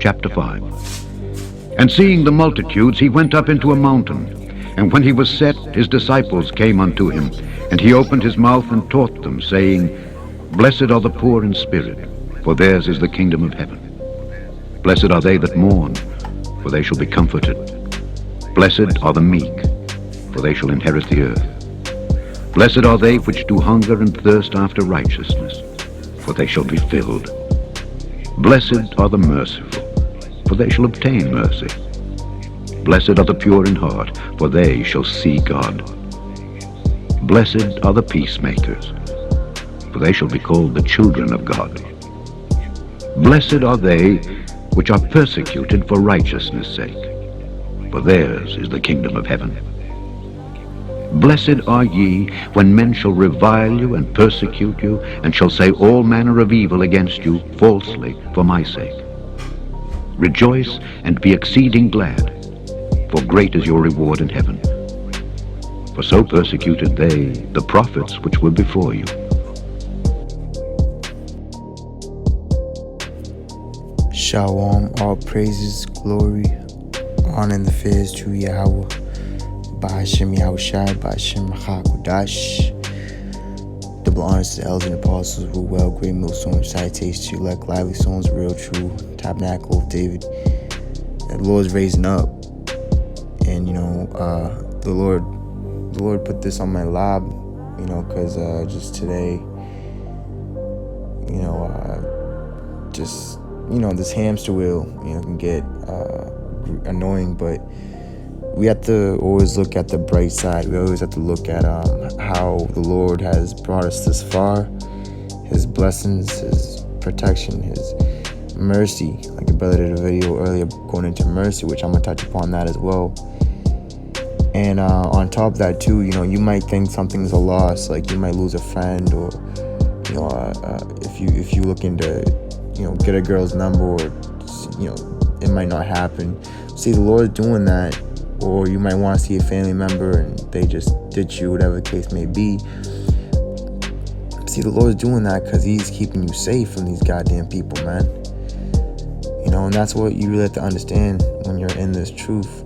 Chapter 5. And seeing the multitudes, he went up into a mountain. And when he was set, his disciples came unto him. And he opened his mouth and taught them, saying, Blessed are the poor in spirit, for theirs is the kingdom of heaven. Blessed are they that mourn, for they shall be comforted. Blessed are the meek, for they shall inherit the earth. Blessed are they which do hunger and thirst after righteousness, for they shall be filled. Blessed are the merciful, for they shall obtain mercy. Blessed are the pure in heart, for they shall see God. Blessed are the peacemakers, for they shall be called the children of God. Blessed are they which are persecuted for righteousness' sake, for theirs is the kingdom of heaven. Blessed are ye when men shall revile you and persecute you, and shall say all manner of evil against you falsely for my sake. Rejoice and be exceeding glad, for great is your reward in heaven. For so persecuted they the prophets which were before you. Shalom, all praises, glory, honor, and the fears to Yahweh. Ba'ashem Yahushai, Ba'ashem HaKodash. Double honors to the elders and apostles, rule well, great millstone, salutations to elect, lively souls, real, true, tabernacle of David. And the Lord's raising up. And, the Lord put this on my lap, because just today, this hamster wheel, can get annoying, but we have to always look at the bright side. We always have to look at how the Lord has brought us this far, his blessings, his protection, his mercy. Like the brother did a video earlier going into mercy, which I'm going to touch upon that as well. And on top of that too, you might think something's a loss, like you might lose a friend, or if you look into get a girl's number, or it might not happen. See, the Lord's doing that. Or you might want to see a family member and they just ditch you, whatever the case may be. See, the Lord's doing that because he's keeping you safe from these goddamn people, man. And that's what you really have to understand when you're in this truth.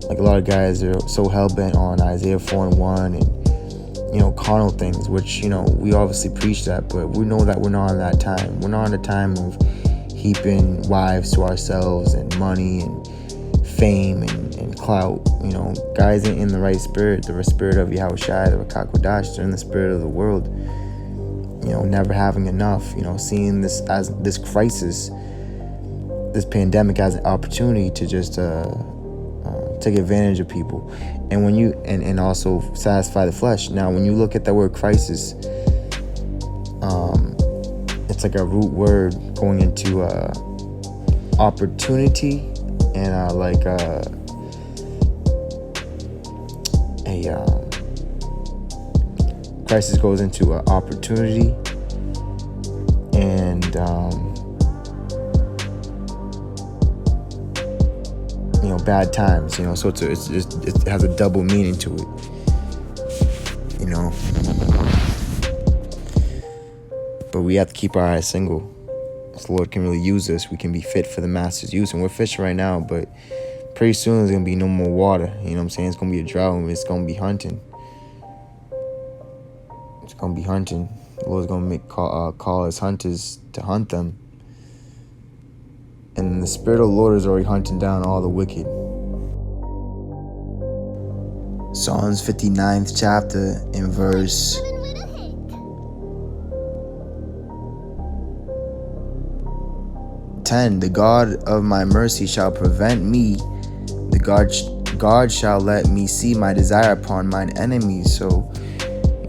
Like a lot of guys are so hell-bent on Isaiah 4:1 and, carnal things, which, we obviously preach that, but we know that we're not on that time. We're not on the time of heaping wives to ourselves and money and fame and clout. Guys ain't in the right spirit, the spirit of Yahushai, the Rakakodash. They're in the spirit of the world, never having enough, seeing this as this crisis, this pandemic as an opportunity to just take advantage of people, and when you and also satisfy the flesh. Now when you look at the word crisis, it's like a root word going into opportunity, and crisis goes into opportunity, and bad times. So it has a double meaning to it. But we have to keep our eyes single. So the Lord can really use us. We can be fit for the Master's use, and we're fishing right now, but pretty soon there's going to be no more water. You know what I'm saying? It's going to be a drought, and it's going to be hunting. It's going to be hunting. The Lord's going to call his hunters to hunt them. And the Spirit of the Lord is already hunting down all the wicked. Psalms 59th chapter in verse 10. The God of my mercy shall prevent me. The God shall let me see my desire upon mine enemies. So,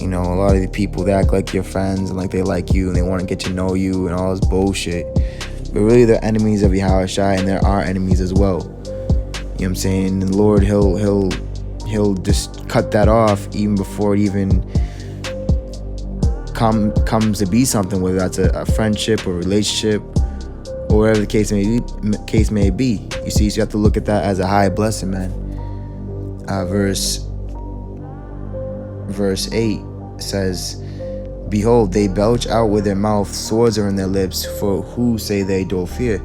a lot of the people, they act like your friends and like they like you and they want to get to know you and all this bullshit. But really they're enemies of Yahushua, and there are enemies as well. You know what I'm saying? And the Lord, he'll just cut that off even before it even comes to be something, whether that's a friendship or relationship or whatever the case may be. You see, so you have to look at that as a high blessing, man. Verse 8 says, Behold, they belch out with their mouth, swords are in their lips, for who say they do fear?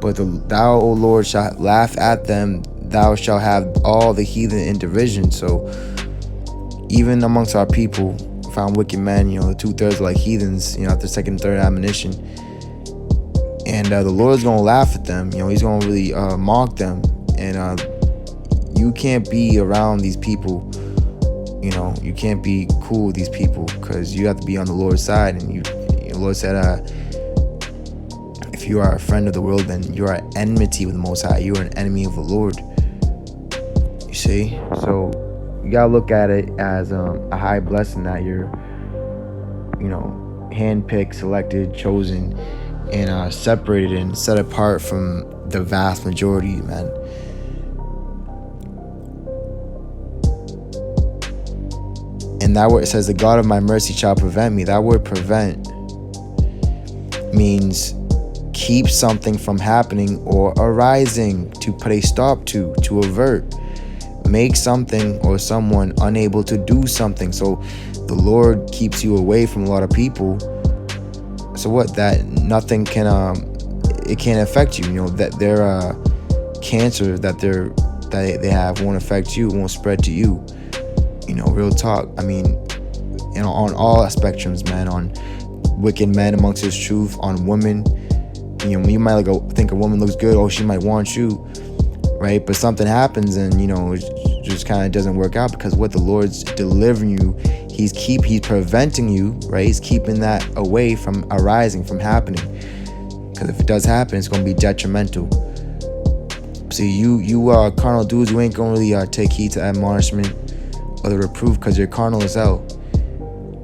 But thou, O Lord, shalt laugh at them. Thou shalt have all the heathen in derision. So even amongst our people, found wicked men, the 2/3 are like heathens, after second and third admonition. And the Lord's going to laugh at them. He's going to really mock them. And you can't be around these people. You can't be cool with these people, because you have to be on the Lord's side. And the Lord said, if you are a friend of the world, then you are at enmity with the Most High. You are an enemy of the Lord. You see? So you got to look at it as a high blessing that you're, handpicked, selected, chosen, and separated and set apart from the vast majority, man. And that word says, the God of my mercy shall prevent me. That word prevent means keep something from happening or arising, to put a stop to avert, make something or someone unable to do something. So the Lord keeps you away from a lot of people. So what? That nothing can it can't affect you. That their cancer that they have won't affect you, won't spread to you. Real talk. I mean, on all spectrums, man. On wicked men amongst his truth, on women. You might think a woman looks good, oh, she might want you, right? But something happens and it just kind of doesn't work out, because what the Lord's delivering you, he's preventing you, right? He's keeping that away from arising, from happening. Because if it does happen, it's going to be detrimental. See, you carnal dudes, you ain't going to really take heed to admonishment or the reproof, because you're carnal as hell.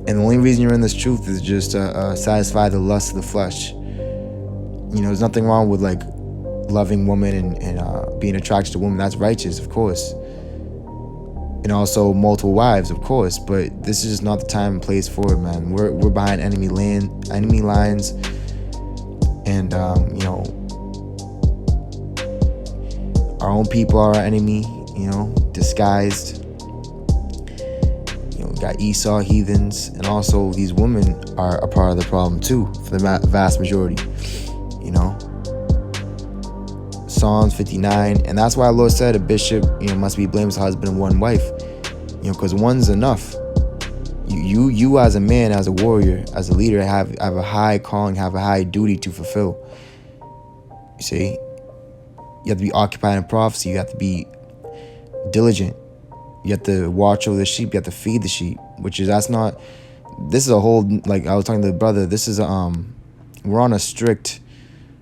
And the only reason you're in this truth is just to satisfy the lust of the flesh. There's nothing wrong with loving women and being attracted to women. That's righteous, of course. And also multiple wives, of course. But this is just not the time and place for it, man. We're behind enemy lines, and our own people are our enemy. Disguised. We got Esau, heathens, and also these women are a part of the problem too, for the vast majority. Psalms 59, and that's why the Lord said a bishop, must be blameless husband and one wife, because one's enough. You as a man, as a warrior, as a leader, have a high calling, have a high duty to fulfill. You see, you have to be occupied in prophecy. You have to be diligent. You have to watch over the sheep. You have to feed the sheep, this is a whole, I was talking to the brother, this is we're on a strict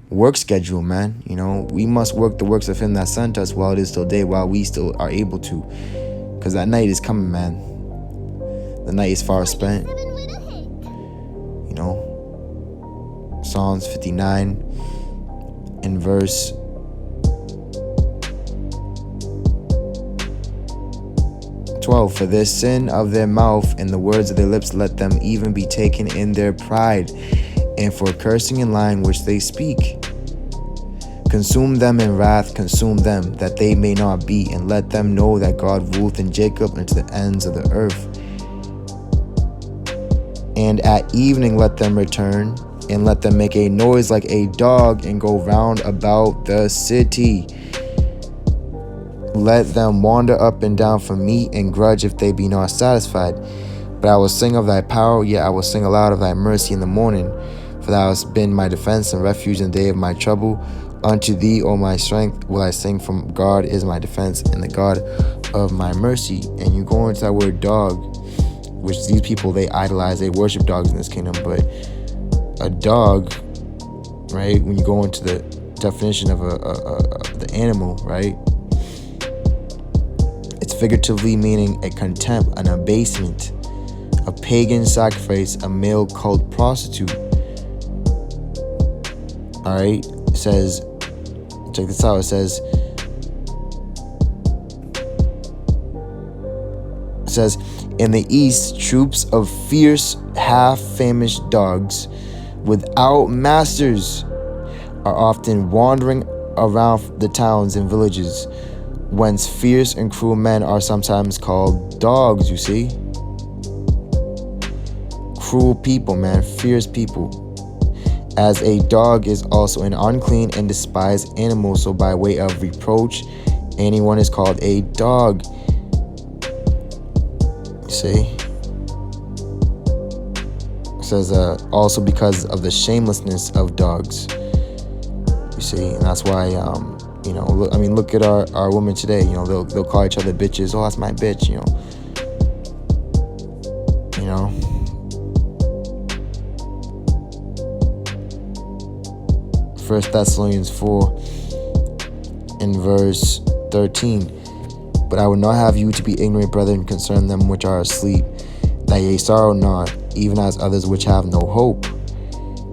work schedule, man. We must work the works of him that sent us while it is still day, while we still are able to, because that night is coming, man. The night is far spent. Psalms 59 in verse 12, for this sin of their mouth and the words of their lips, let them even be taken in their pride, and for cursing and lying which they speak. Consume them in wrath, consume them, that they may not be, and let them know that God ruleth in Jacob and to the ends of the earth. And at evening let them return, and let them make a noise like a dog, and go round about the city. Let them wander up and down for meat, and grudge if they be not satisfied. But I will sing of thy power, yet I will sing aloud of thy mercy in the morning. For thou hast been my defense and refuge in the day of my trouble. Unto thee, O my strength, will I sing, from God is my defense and the God of my mercy. And you go into that word dog, which these people, they idolize, they worship dogs in this kingdom. But a dog, right, when you go into the definition of the animal, right, it's figuratively meaning a contempt, an abasement, a pagan sacrifice, a male cult prostitute. All right, it says, check this out. It says, in the east, troops of fierce, half-famished dogs without masters are often wandering around the towns and villages, whence fierce and cruel men are sometimes called dogs, you see? Cruel people, man, fierce people. As a dog is also an unclean and despised animal, so by way of reproach, anyone is called a dog. See? It says also because of the shamelessness of dogs. You see, and that's why look at our women today. They'll call each other bitches. Oh, that's my bitch. First Thessalonians 4 in verse 13. But I would not have you to be ignorant, brethren, concerning them which are asleep, that ye sorrow not, even as others which have no hope.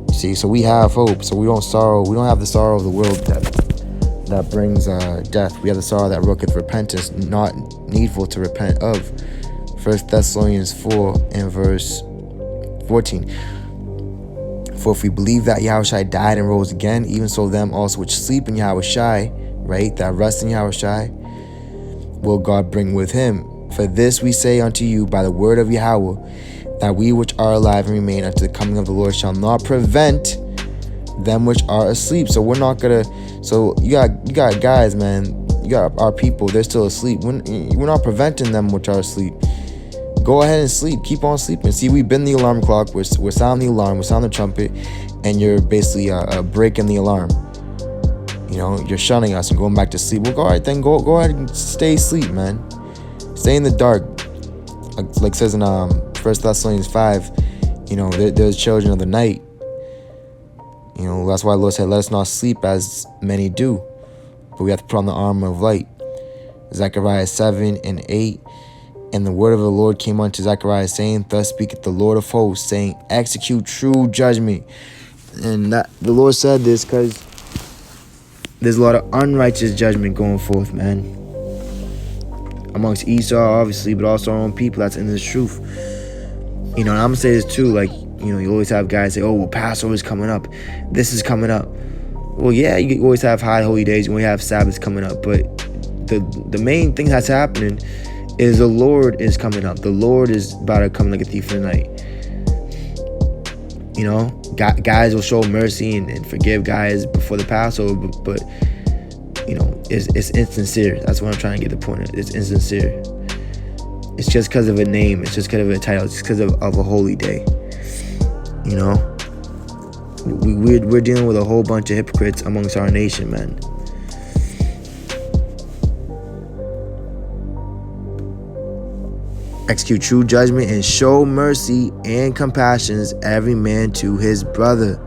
You see, so we have hope, so we don't sorrow. We don't have the sorrow of the world that brings death. We have the sorrow that worketh repentance, not needful to repent of. First Thessalonians 4 and verse 14. For if we believe that Yahushua died and rose again, even so them also which sleep in Yahushua, right, that rest in Yahushua, will God bring with him. For this we say unto you by the word of Yahweh, that we which are alive and remain unto the coming of the Lord shall not prevent them which are asleep. So we're not gonna. So you got guys, man. You got our people. They're still asleep. We're not preventing them which are asleep. Go ahead and sleep. Keep on sleeping. See, we've been the alarm clock. We're sounding the alarm. We're sounding the trumpet, and you're basically breaking the alarm. You're shunning us and going back to sleep. Well, all right, then go ahead and stay asleep, man. Stay in the dark. Like says in 1 Thessalonians 5, there's children of the night. That's why the Lord said, let us not sleep as many do, but we have to put on the armor of light. Zechariah 7 and 8. And the word of the Lord came unto Zechariah, saying, thus speaketh the Lord of hosts, saying, execute true judgment. And that the Lord said this because there's a lot of unrighteous judgment going forth, man. Amongst Esau, obviously, but also our own people that's in this truth. And I'm going to say this too, you always have guys say, oh, well, Passover is coming up. This is coming up. Well, yeah, you always have high holy days. You always have Sabbaths coming up. But the main thing that's happening is the Lord is coming up. The Lord is about to come like a thief in the night. Guys will show mercy and forgive guys before the Passover, but it's insincere. That's what I'm trying to get the point of. It's insincere. It's just because of a name. It's just because of a title. It's because of a holy day. We're dealing with a whole bunch of hypocrites amongst our nation, man. Execute true judgment and show mercy and compassion every man to his brother.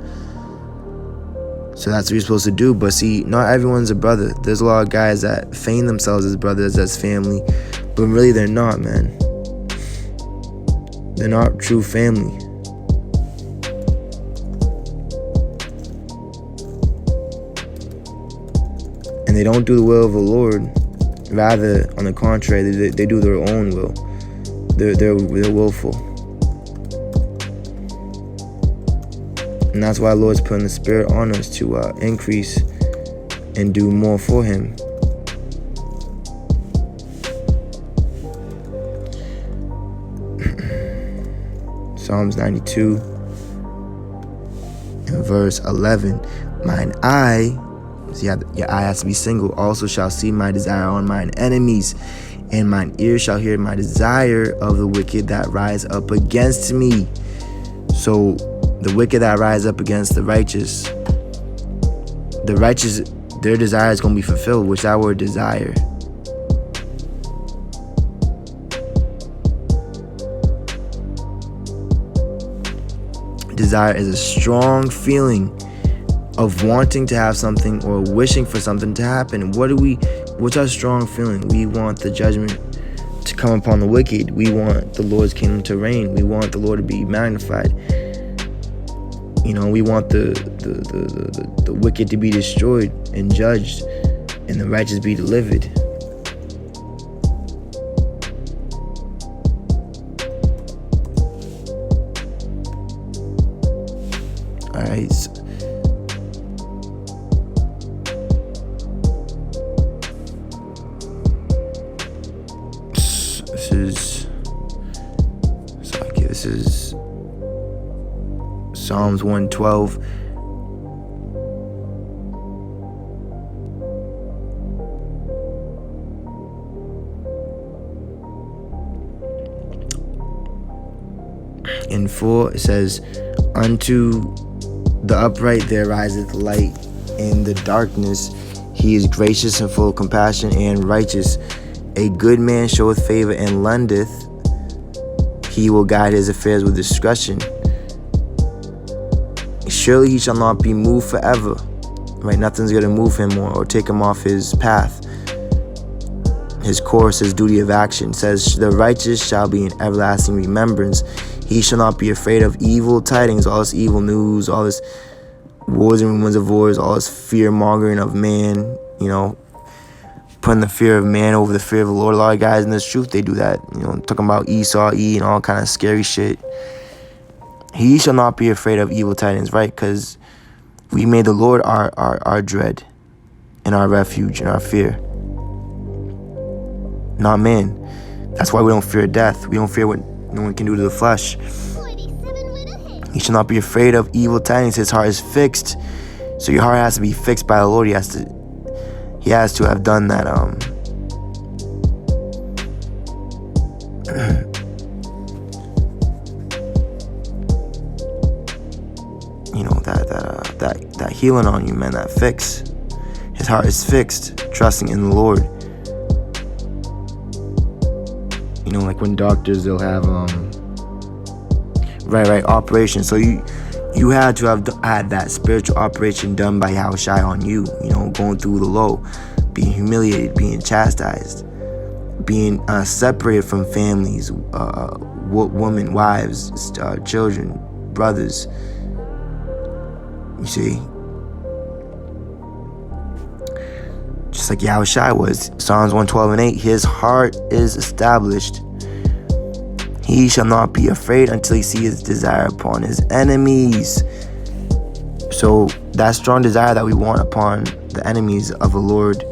So that's what you're supposed to do. But see, not everyone's a brother. There's a lot of guys that feign themselves as brothers, as family, but really they're not, man. They're not true family. And they don't do the will of the Lord. Rather, on the contrary, they do their own will. They're willful. And that's why the Lord's putting the Spirit on us to increase and do more for Him. Psalms 92 and verse 11. Mine eye, see, your eye has to be single, also shall see my desire on mine enemies, and mine ear shall hear my desire of the wicked that rise up against me. So the wicked that rise up against the righteous, their desire is going to be fulfilled, which that word desire. Desire is a strong feeling of wanting to have something or wishing for something to happen. What's our strong feeling? We want the judgment to come upon the wicked. We want the Lord's kingdom to reign. We want the Lord to be magnified. We want the wicked to be destroyed and judged, and the righteous be delivered. All right. This is Psalms 112 In 4, it says, unto the upright there riseth light in the darkness. He is gracious and full of compassion and righteous. A good man showeth favor and lendeth. He will guide his affairs with discretion. Surely he shall not be moved forever. Right? Nothing's going to move him or take him off his path. His course, his duty of action. It says, the righteous shall be in everlasting remembrance. He shall not be afraid of evil tidings, all this evil news, all this wars and rumors of wars, all this fear-mongering of man, putting the fear of man over the fear of the Lord. A lot of guys in this truth, they do that. Talking about Esau, and all kind of scary shit. He shall not be afraid of evil tidings, right? Because we made the Lord our dread and our refuge and our fear. Not man. That's why we don't fear death. We don't fear what no one can do to the flesh. He shall not be afraid of evil tidings. His heart is fixed. So your heart has to be fixed by the Lord. He has to have done that that healing on you, man, that fix. His heart is fixed, trusting in the Lord. Like when doctors, they'll have operation. So you had to have had that spiritual operation done by Yahushua on you. Going through the low, being humiliated, being chastised, being separated from families, women, wives, children, brothers. You see, just like Yahushua was. Psalms 112:8. His heart is established. He shall not be afraid until he see his desire upon his enemies. So that strong desire that we want upon the enemies of the Lord,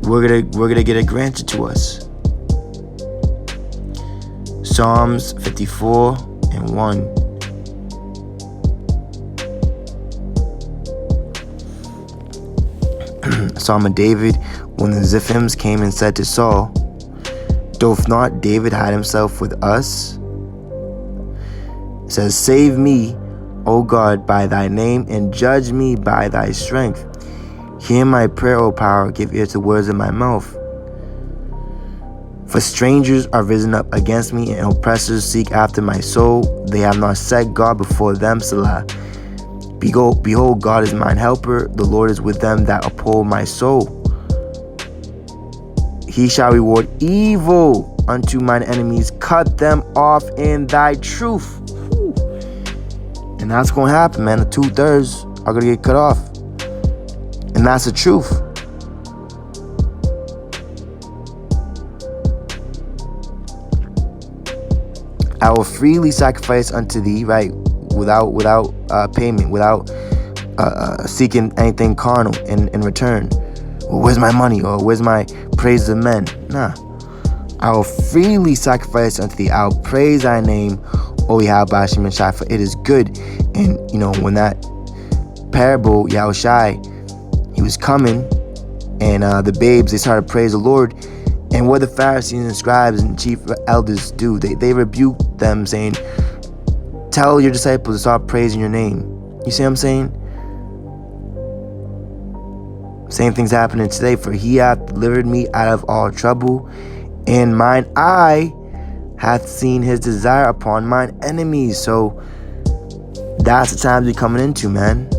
we're gonna get it granted to us. Psalms 54:1. Psalm of David, when the Ziphims came and said to Saul, doth not David hide himself with us? It says, save me, O God, by thy name, and judge me by thy strength. Hear my prayer, O power, give ear to the words of my mouth. For strangers are risen up against me, and oppressors seek after my soul. They have not set God before them, Selah. Behold, God is mine helper. The Lord is with them that uphold my soul. He shall reward evil unto mine enemies. Cut them off in thy truth. And that's going to happen, man. The 2/3 are going to get cut off. And that's the truth. I will freely sacrifice unto thee, right? Without payment, without seeking anything carnal in return. Well, where's my money? Or where's my praise of men? Nah. I will freely sacrifice unto thee. I'll praise thy name, O Yahweh Hashem and Shai, for it is good. And when that parable, Yahushai, he was coming, and the babes, they started to praise the Lord. And what the Pharisees and scribes and chief elders do, they rebuked them, saying, tell your disciples to stop praising your name. You see what I'm saying? Same thing's happening today. For he hath delivered me out of all trouble, and mine eye hath seen his desire upon mine enemies. So that's the times we're coming into, man.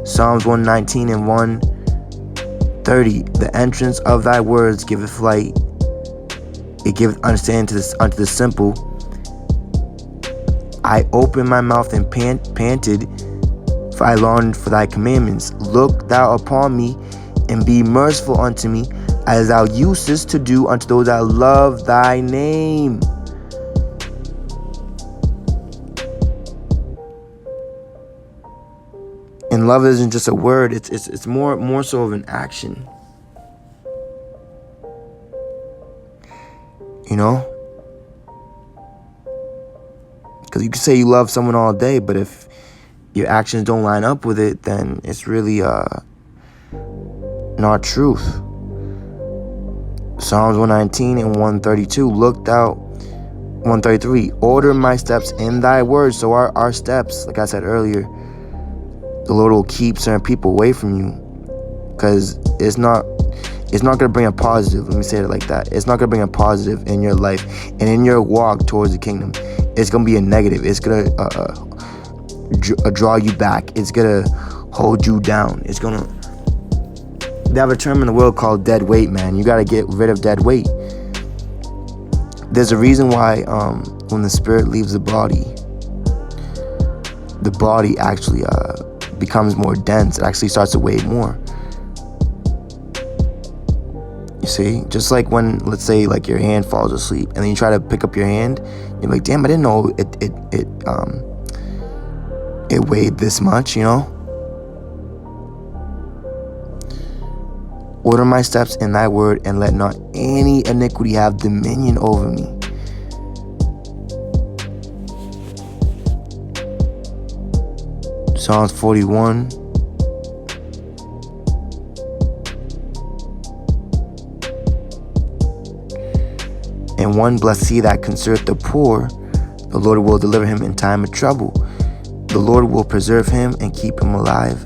Psalms 119 and 130. The entrance of thy words giveth light. It giveth understanding unto the simple. I opened my mouth and panted, for I longed for thy commandments. Look thou upon me, and be merciful unto me, as thou usest to do unto those that love thy name. And love isn't just a word, it's more so of an action. Because you can say you love someone all day, but if your actions don't line up with it, then it's really not truth. Psalms 119 and 132. Look thou 133, order my steps in thy word. So our steps, like I said earlier, the Lord will keep certain people away from you, because it's not going to bring a positive. Let me say it like that. It's not going to bring a positive in your life and in your walk towards the kingdom. It's going to be a negative. It's going to draw you back. It's going to hold you down. It's going to... They have a term in the world called dead weight, man. You got to get rid of dead weight. There's a reason why when the spirit leaves the body actually becomes more dense. It actually starts to weigh more. You see, just like when, let's say, like your hand falls asleep, and then you try to pick up your hand, you're like, damn, I didn't know it weighed this much, you know. Order my steps in thy word, and let not any iniquity have dominion over me. Psalms 41. And one, blessed he that considereth the poor, the Lord will deliver him in time of trouble. The Lord will preserve him and keep him alive.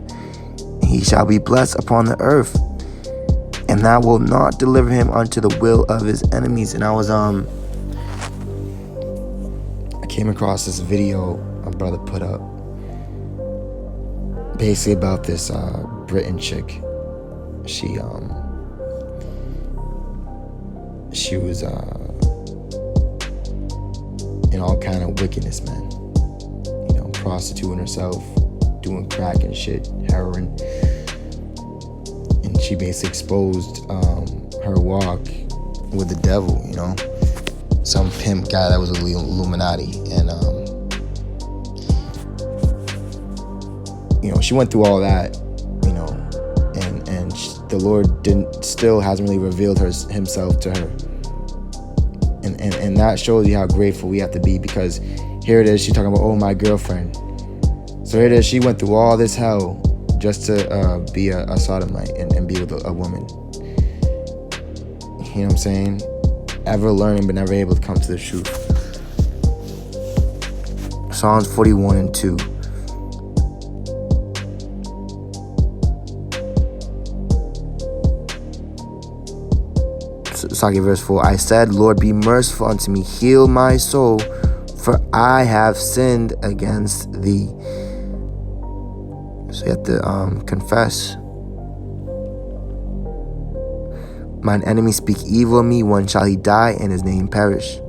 And he shall be blessed upon the earth, and thou wilt not deliver him unto the will of his enemies. And I came across this video a brother put up, basically about this Britain chick. She was in all kind of wickedness, man. You know, prostituting herself, doing crack and shit, heroin. And she basically exposed her walk with the devil, you know. Some pimp guy that was a Illuminati. And, you know, she went through all that, you know, and the Lord still hasn't really revealed himself to her. And that shows you how grateful we have to be, because here it is, she's talking about, oh, my girlfriend. So here it is, she went through all this hell just to be a sodomite and be with a woman. You know what I'm saying? Ever learning but never able to come to the truth. Psalms 41 and 2. Talking verse 4, I said, Lord, be merciful unto me, heal my soul, for I have sinned against thee. So you have to confess. Mine enemy speak evil of me, when shall he die and his name perish?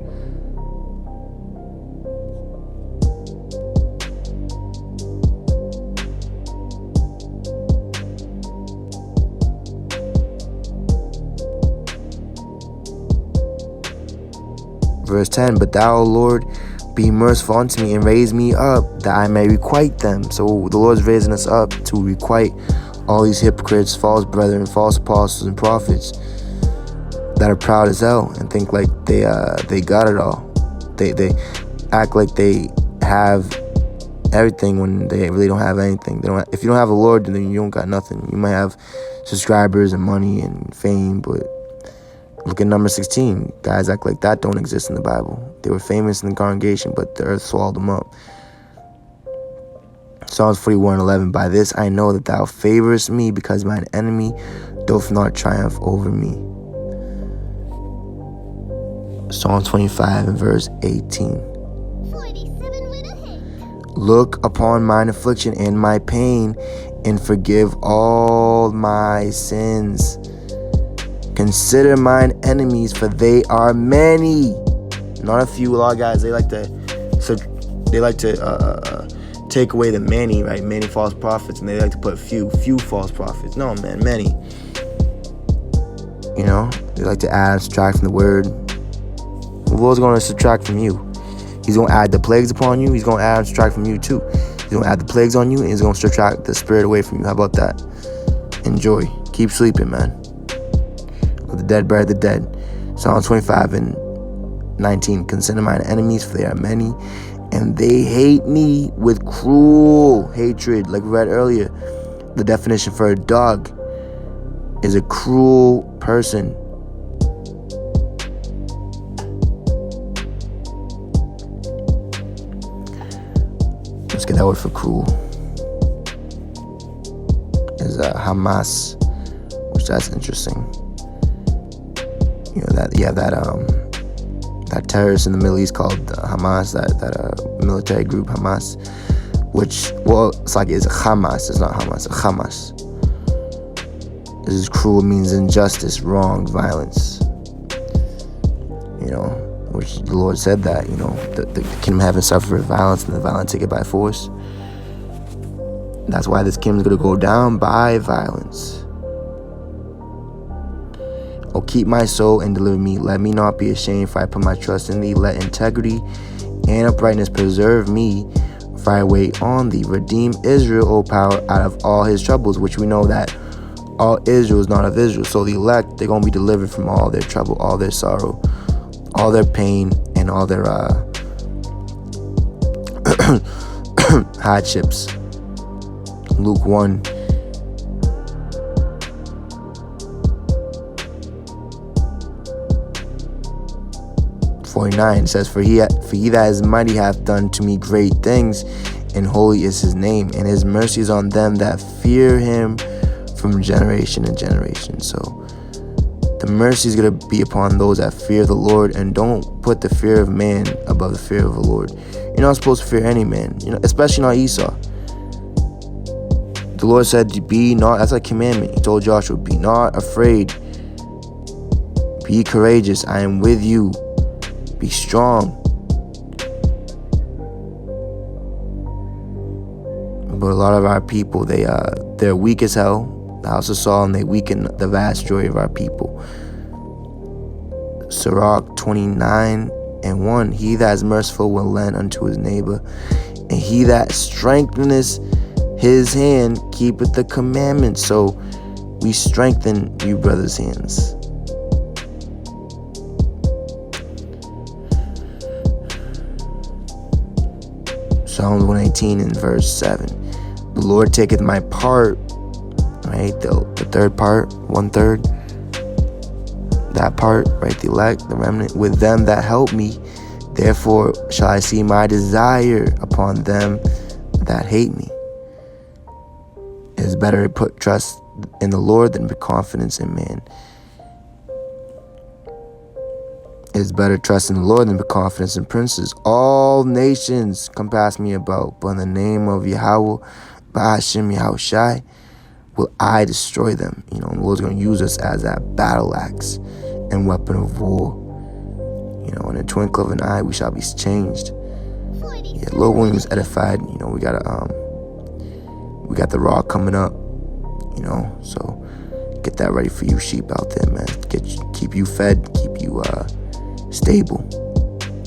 Verse 10, but thou, Lord, be merciful unto me, and raise me up, that I may requite them. So the Lord's raising us up to requite all these hypocrites, false brethren, false apostles and prophets that are proud as hell and think like they got it all. They act like they have everything when they really don't have anything. If you don't have the Lord, then you don't got nothing. You might have subscribers and money and fame, but look at number 16. Guys act like that don't exist in the Bible. They were famous in the congregation, but the earth swallowed them up. Psalms 41:11. By this I know that thou favorest me, because mine enemy doth not triumph over me. Psalm 25 and verse 18. Look upon mine affliction and my pain, and forgive all my sins. Consider mine enemies, for they are many. Not a few. A lot of guys, they like to take away the many, right? Many false prophets, and they like to put few false prophets. No, man, many. You know, they like to add, subtract from the word. The Lord's going to subtract from you. He's going to add the plagues upon you. He's going to add and subtract from you too. He's going to add the plagues on you, and he's going to subtract the spirit away from you. How about that? Enjoy. Keep sleeping, man. Let the dead bury the dead. Psalm 25 and 19. Consider mine enemies, for they are many, and they hate me with cruel hatred. Like we read earlier, the definition for a dog is a cruel person. get that word for cruel. Is Hamas, which that's interesting. You know that terrorist in the Middle East called Hamas, that military group Hamas, which, well, it's Hamas, it's not Hamas, it's Hamas. This is cruel, means injustice, wrong, violence. You know, which the Lord said that, you know, the kingdom of heaven suffered violence and the violent take it by force. That's why this kingdom is going to go down by violence. Oh, keep my soul and deliver me. Let me not be ashamed, for I put my trust in thee. Let integrity and uprightness preserve me, for I wait on thee. Redeem Israel, O power, out of all his troubles, which we know that all Israel is not of Israel. So the elect, they're going to be delivered from all their trouble, all their sorrow, all their pain, and all their hardships. Luke 1. Says, for he that is mighty hath done to me great things, and holy is his name, and his mercy is on them that fear him from generation to generation. So the mercy is going to be upon those that fear the Lord, and don't put the fear of man above the fear of the Lord. You're not supposed to fear any man, you know, especially not Esau. The Lord said, be not, that's a commandment. He told Joshua, be not afraid, be courageous, I am with you. Be strong. But a lot of our people, they're weak as hell. The house of Saul, and they weaken the vast majority of our people. Sirach 29:1. He that is merciful will lend unto his neighbor, and he that strengtheneth his hand keepeth the commandments. So we strengthen you brothers' hands. Psalms 118 and verse 7. The Lord taketh my part, right? The third part, 1/3. That part, right? The elect, the remnant, with them that help me. Therefore shall I see my desire upon them that hate me. It is better to put trust in the Lord than put confidence in man. It is better to trust in the Lord than put confidence in princes. All nations compass me about, but in the name of Yahweh, Ba'ashem Yahushai, will I destroy them. You know, the Lord's going to use us as that battle axe and weapon of war. You know, in a twinkle of an eye, we shall be changed. Yeah, Lord William was edified. You know, we got the raw coming up. You know, so get that ready for you sheep out there, man. Keep you fed, keep you stable.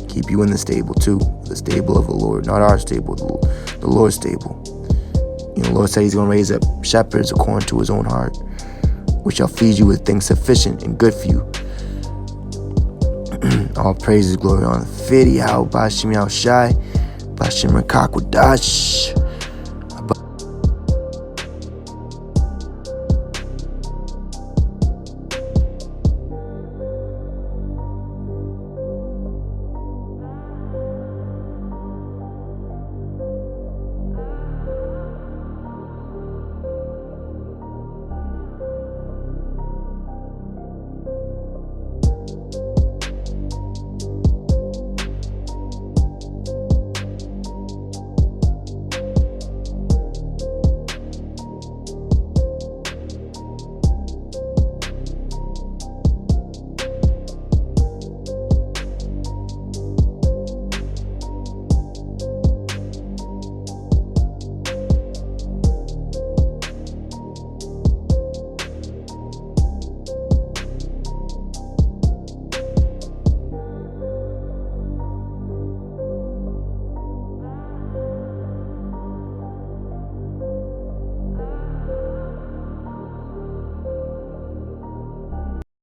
Keep you in the stable too. The stable of the Lord. Not our stable, the Lord's stable. You know, the Lord said he's going to raise up shepherds according to his own heart, which shall feed you with things sufficient and good for you. All praises, glory, honor, fitty, how Bashim Yahushai, Bashim Rakakwadash.